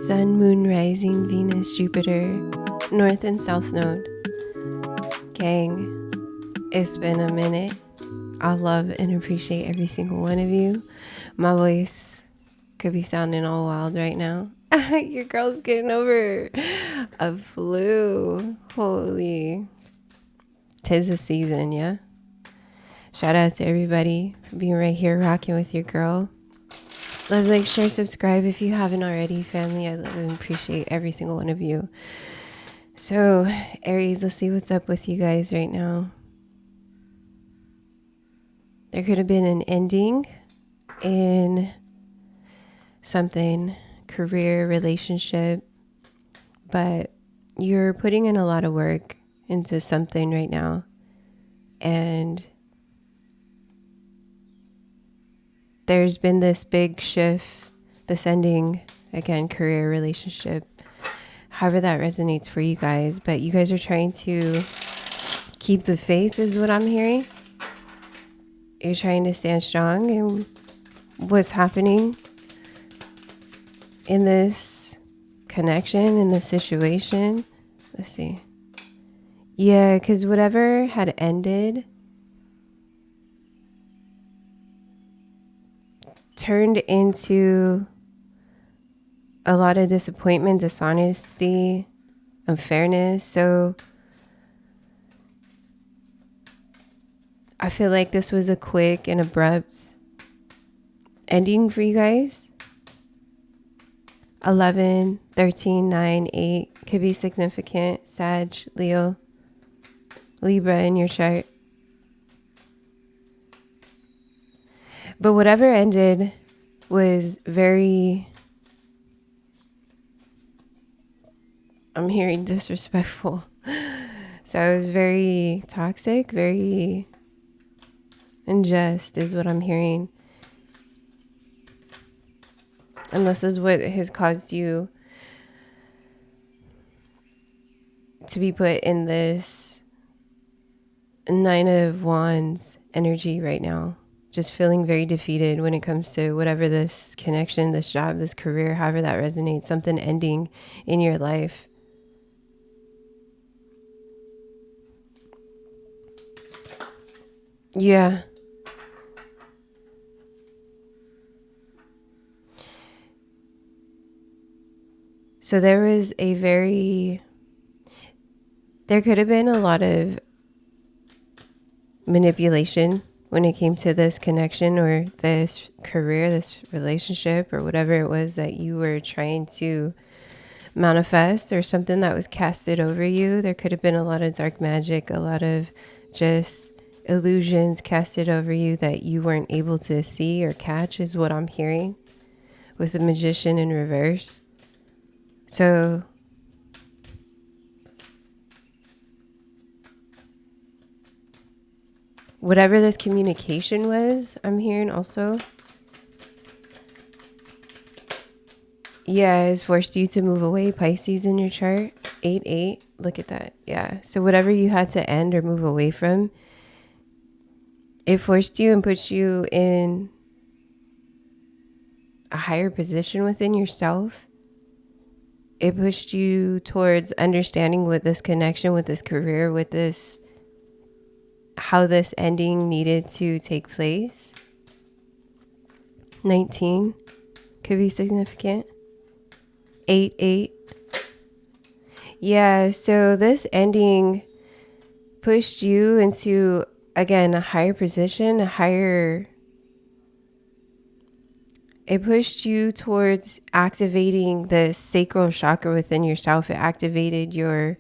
Sun, Moon, Rising, Venus, Jupiter, North and South Node. Gang, it's been a minute. I love and appreciate every single one of you. My voice could be sounding all wild right now. Your girl's getting over a flu. Holy. 'Tis the season, yeah? Shout out to everybody for being right here rocking with your girl. Love, like, share, subscribe if you haven't already, family. I love and appreciate every single one of you. So, Aries, let's see what's up with you guys right now. There could have been an ending in something, career, relationship, but you're putting in a lot of work into something right now. And there's been this big shift, this ending, again, career, relationship, however that resonates for you guys. But you guys are trying to keep the faith is what I'm hearing. You're trying to stand strong in what's happening in this connection, in this situation. Let's see. Yeah, because whatever had ended turned into a lot of disappointment, dishonesty, unfairness. So I feel like this was a quick and abrupt ending for you guys. 11, 13, 9, 8 could be significant. Sag, Leo, Libra in your chart. But whatever ended was very, I'm hearing disrespectful. So it was very toxic, very unjust is what I'm hearing. And this is what has caused you to be put in this 9 of Wands energy right now. Just feeling very defeated when it comes to whatever this connection, this job, this career, however that resonates, something ending in your life. Yeah. So there could have been a lot of manipulation when it came to this connection or this career, this relationship, or whatever it was that you were trying to manifest, or something that was casted over you. There could have been a lot of dark magic, a lot of just illusions casted over you that you weren't able to see or catch, is what I'm hearing with the Magician in reverse. So whatever this communication was, I'm hearing also, yeah, has forced you to move away. Pisces in your chart, 8-8. Look at that. Yeah. So whatever you had to end or move away from, it forced you and put you in a higher position within yourself. It pushed you towards understanding what this connection, with this career, with this, how this ending needed to take place. 19 could be significant. 8-8. Yeah, so this ending pushed you into, again, a higher position, it pushed you towards activating the sacral chakra within yourself. It activated your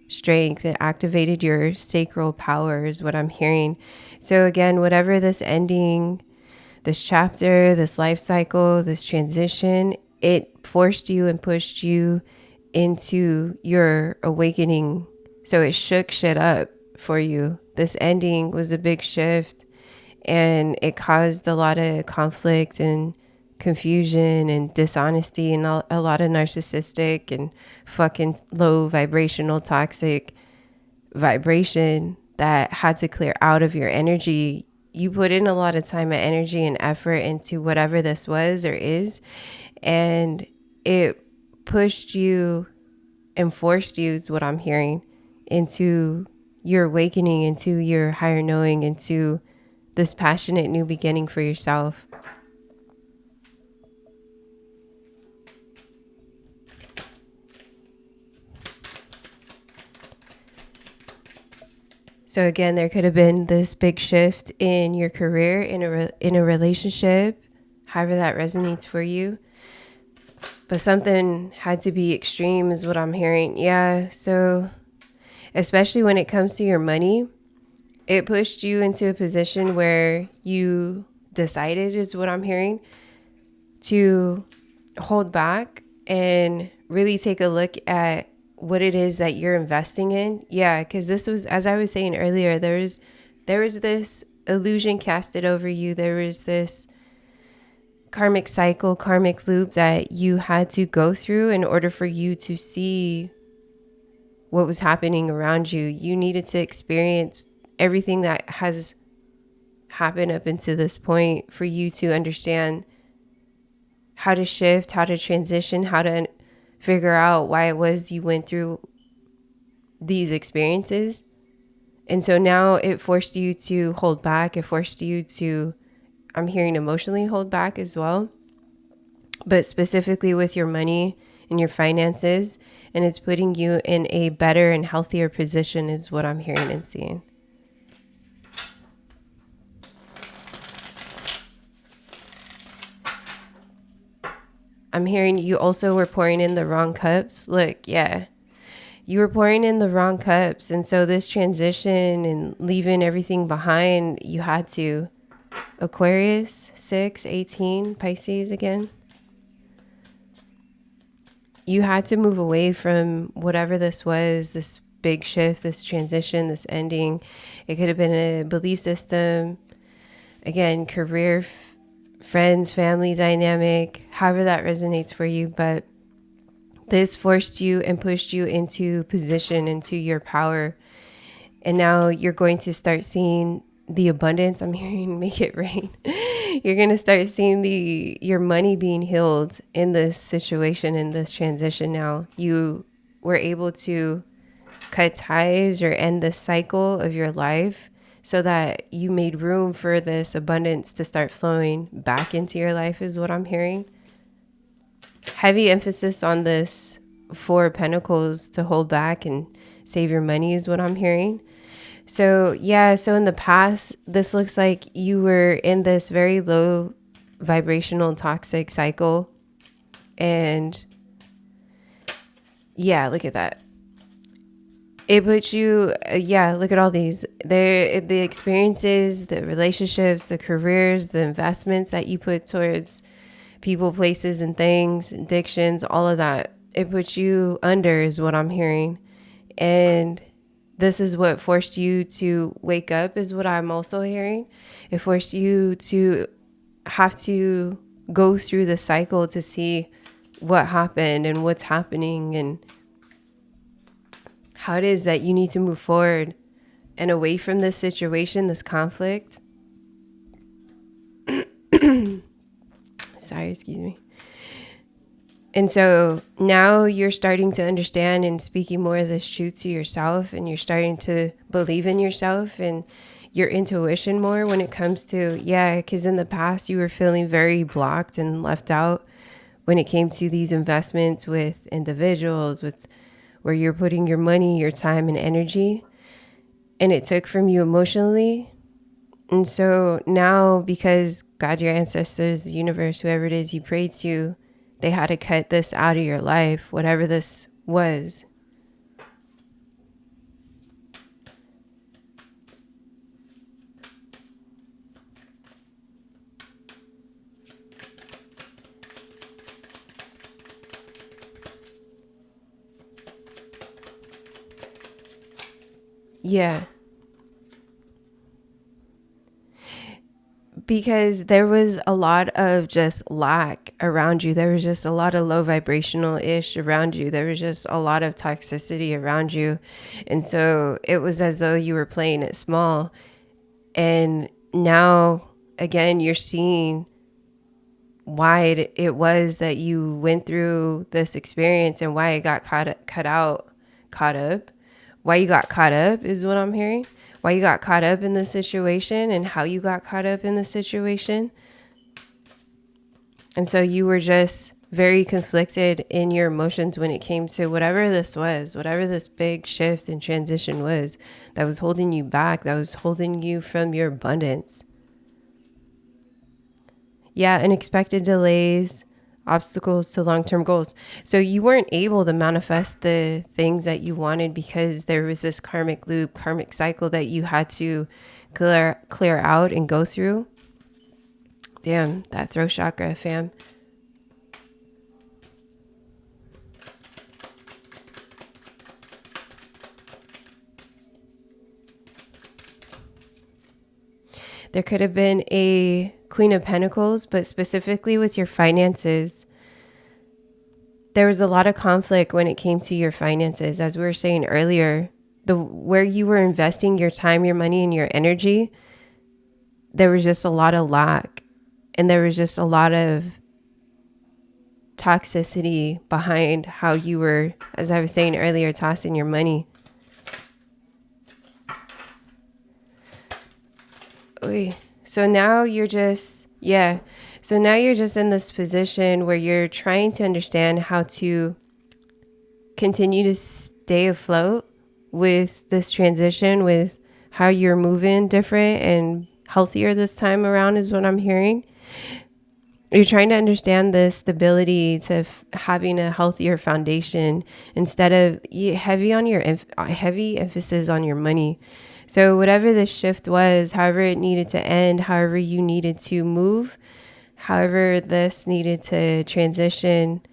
strength. It activated your sacral power is what I'm hearing. So again, whatever this ending, this chapter, this life cycle, this transition, it forced you and pushed you into your awakening. So it shook shit up for you. This ending was a big shift, and it caused a lot of conflict and confusion and dishonesty and a lot of narcissistic and fucking low vibrational toxic vibration that had to clear out of your energy. You put in a lot of time and energy and effort into whatever this was or is, and it pushed you and forced you, is what I'm hearing, into your awakening, into your higher knowing, into this passionate new beginning for yourself. So again, there could have been this big shift in your career, in a relationship, however that resonates for you. But something had to be extreme is what I'm hearing. Yeah, so especially when it comes to your money, it pushed you into a position where you decided, is what I'm hearing, to hold back and really take a look at what it is that you're investing in. Yeah, because this was, as I was saying earlier, there was this illusion casted over you. There was this karmic cycle, karmic loop that you had to go through in order for you to see what was happening around you. You needed to experience everything that has happened up until this point for you to understand how to shift, how to transition, how to figure out why it was you went through these experiences. And so now it forced you to hold back. It forced you to, I'm hearing, emotionally hold back as well, but specifically with your money and your finances. And it's putting you in a better and healthier position is what I'm hearing and seeing. I'm hearing you also were pouring in the wrong cups. Look, yeah, you were pouring in the wrong cups. And so this transition and leaving everything behind, you had to. Aquarius, 6/18, Pisces again. You had to move away from whatever this was, this big shift, this transition, this ending. It could have been a belief system, again, career, friends, family dynamic, however that resonates for you. But this forced you and pushed you into position, into your power. And now you're going to start seeing the abundance. I'm hearing make it rain. You're going to start seeing your money being healed in this situation, in this transition. Now you were able to cut ties or end the cycle of your life so that you made room for this abundance to start flowing back into your life is what I'm hearing. Heavy emphasis on this 4 of Pentacles to hold back and save your money is what I'm hearing. So yeah, so in the past, this looks like you were in this very low vibrational toxic cycle. And yeah, look at that. It puts you, look at all these. The experiences, the relationships, the careers, the investments that you put towards people, places, and things, addictions, all of that. It puts you under is what I'm hearing. And this is what forced you to wake up is what I'm also hearing. It forced you to have to go through the cycle to see what happened and what's happening and how it is that you need to move forward and away from this situation, this conflict. Sorry, excuse me. And so now you're starting to understand and speaking more of this truth to yourself, and you're starting to believe in yourself and your intuition more when it comes to, because in the past you were feeling very blocked and left out when it came to these investments with individuals, with where you're putting your money, your time and energy, and it took from you emotionally. And so now, because God, your ancestors, the universe, whoever it is you prayed to, they had to cut this out of your life, whatever this was. Yeah. Because there was a lot of just lack around you. There was just a lot of low vibrational ish around you. There was just a lot of toxicity around you. And so it was as though you were playing it small. And now, again, you're seeing why it was that you went through this experience and why it got caught up. Why you got caught up is what I'm hearing. Why you got caught up in the situation and how you got caught up in the situation. And so you were just very conflicted in your emotions when it came to whatever this was, whatever this big shift and transition was that was holding you back, that was holding you from your abundance. Yeah, unexpected delays, obstacles to long-term goals. So you weren't able to manifest the things that you wanted because there was this karmic loop, karmic cycle that you had to clear out and go through. Damn, that throat chakra, fam. There could have been a Queen of Pentacles, but specifically with your finances, there was a lot of conflict when it came to your finances. As we were saying earlier, where you were investing your time, your money, and your energy, there was just a lot of lack. And there was just a lot of toxicity behind how you were, as I was saying earlier, tossing your money. So now you're just, So now you're just in this position where you're trying to understand how to continue to stay afloat with this transition, with how you're moving different and healthier this time around is what I'm hearing. You're trying to understand the stability to having a healthier foundation instead of heavy emphasis on your money. So whatever the shift was, however it needed to end, however you needed to move, however this needed to transition,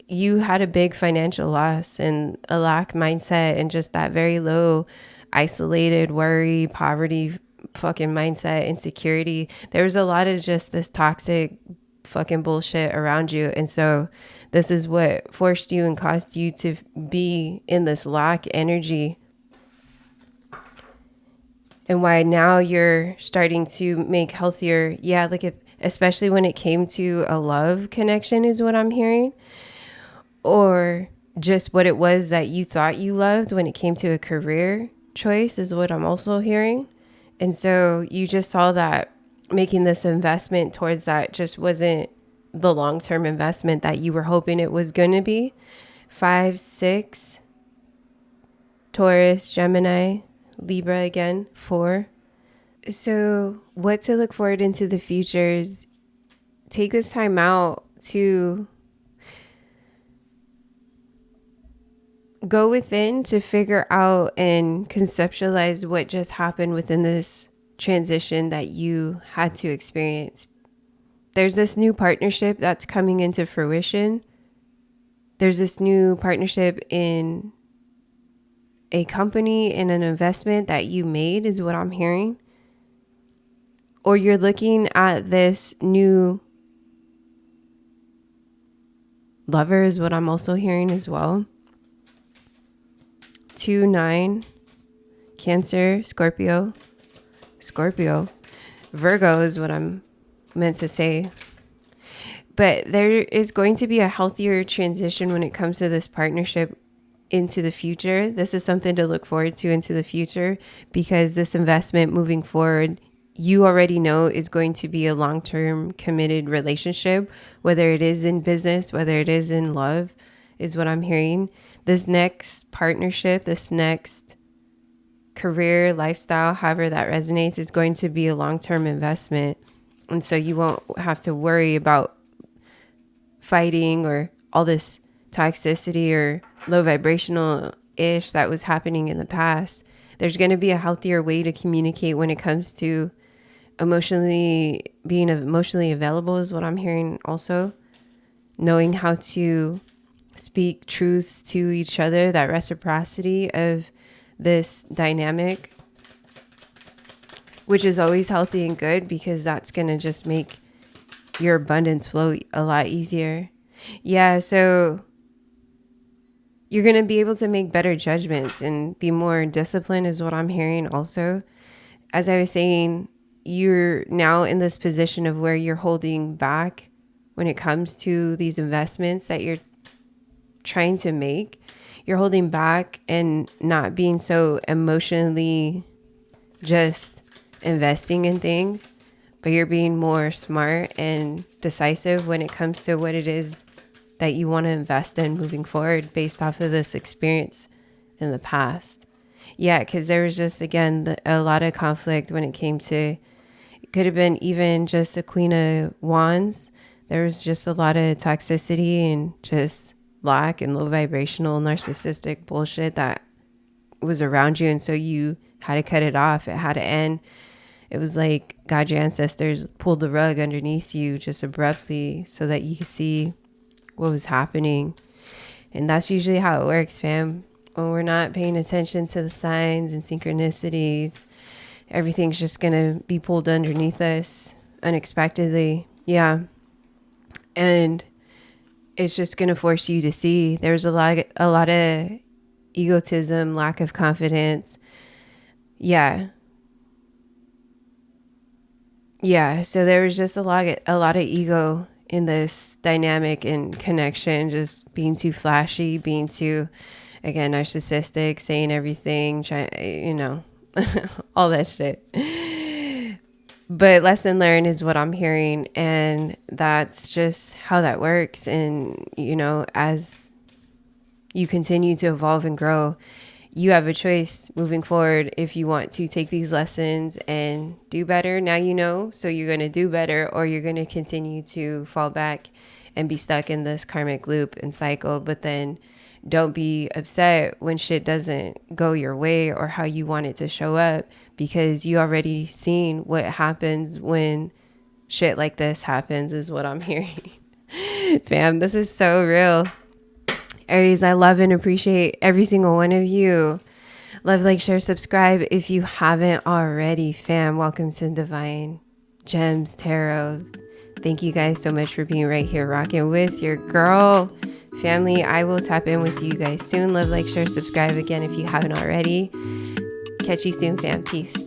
you had a big financial loss and a lack mindset and just that very low, isolated, worry, poverty, fucking mindset, insecurity. There was a lot of just this toxic fucking bullshit around you. And so this is what forced you and caused you to be in this lack energy. And why now you're starting to make healthier, especially when it came to a love connection is what I'm hearing. Or just what it was that you thought you loved when it came to a career choice is what I'm also hearing. And so you just saw that making this investment towards that just wasn't the long-term investment that you were hoping it was going to be. 5, 6, Taurus, Gemini, Libra again, 4. So what to look forward into the future is take this time out to go within to figure out and conceptualize what just happened within this transition that you had to experience. There's this new partnership that's coming into fruition. There's this new partnership in a company and an investment that you made is what I'm hearing. Or you're looking at this new lover is what I'm also hearing as well. 2, 9, Cancer, Scorpio, Virgo is what I'm meant to say. But there is going to be a healthier transition when it comes to this partnership into the future. This is something to look forward to into the future because this investment moving forward, you already know is going to be a long-term committed relationship, whether it is in business, whether it is in love, is what I'm hearing. This next partnership, this next career, lifestyle, however that resonates, is going to be a long-term investment. And so you won't have to worry about fighting or all this toxicity or low vibrational ish that was happening in the past. There's going to be a healthier way to communicate when it comes to being emotionally available is what I'm hearing also. Knowing how to speak truths to each other, that reciprocity of this dynamic, which is always healthy and good because that's going to just make your abundance flow a lot easier. Yeah, so you're going to be able to make better judgments and be more disciplined is what I'm hearing also. As I was saying, you're now in this position of where you're holding back when it comes to these investments that you're trying to make. You're holding back and not being so emotionally just investing in things, but you're being more smart and decisive when it comes to what it is that you want to invest in moving forward based off of this experience in the past. Yeah, because there was just, again, a lot of conflict when it came to, it could have been even just a Queen of Wands. There was just a lot of toxicity and just lack and low vibrational narcissistic bullshit that was around you. And so you had to cut it off. It had to end. It was like God, your ancestors pulled the rug underneath you just abruptly so that you could see what was happening. And that's usually how it works, fam. When we're not paying attention to the signs and synchronicities, everything's just gonna be pulled underneath us unexpectedly. Yeah. And it's just gonna force you to see there's a lot of egotism, lack of confidence. Yeah. So there was just a lot of ego in this dynamic and connection, just being too flashy, being too, again, narcissistic, saying everything, all that shit. But lesson learned is what I'm hearing. And that's just how that works. And, as you continue to evolve and grow, you have a choice moving forward if you want to take these lessons and do better. Now you know, so you're going to do better, or you're going to continue to fall back and be stuck in this karmic loop and cycle. But then don't be upset when shit doesn't go your way or how you want it to show up, because you already seen what happens when shit like this happens, is what I'm hearing. Fam, this is so real. Aries, I love and appreciate every single one of you. Love, like, share, subscribe if you haven't already, fam. Welcome to Divine Gems Tarot. Thank you guys so much for being right here rocking with your girl. Family, I will tap in with you guys soon. Love, like, share, subscribe again if you haven't already. Catch you soon, fam. Peace.